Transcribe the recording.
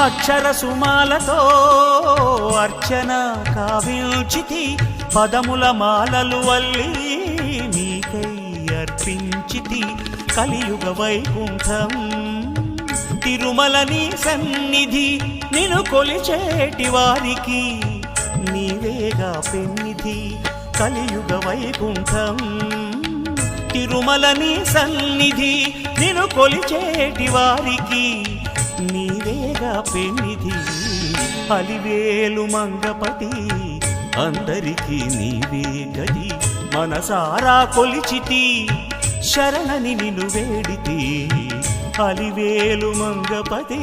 అక్షర సుమాలతో అర్చన కావించితి పదముల మాలలు వల్లి నీకై అర్పించితి కలియుగ వైకుంఠం తిరుమల నీ సన్నిధి నిన్ను కొలిచేటి వారికి నీవేగా పెన్నిధి కలియుగ వైకుంఠం తిరుమల నీ సన్నిధి నిన్ను కొలిచేటి వారికి నీవేగా పెన్నిధి అలివేలు మంగపతి అందరికీ నీవే గది మనసారా కొలిచితి శరణని నిన్ను వేడితి అలివేలు మంగపతి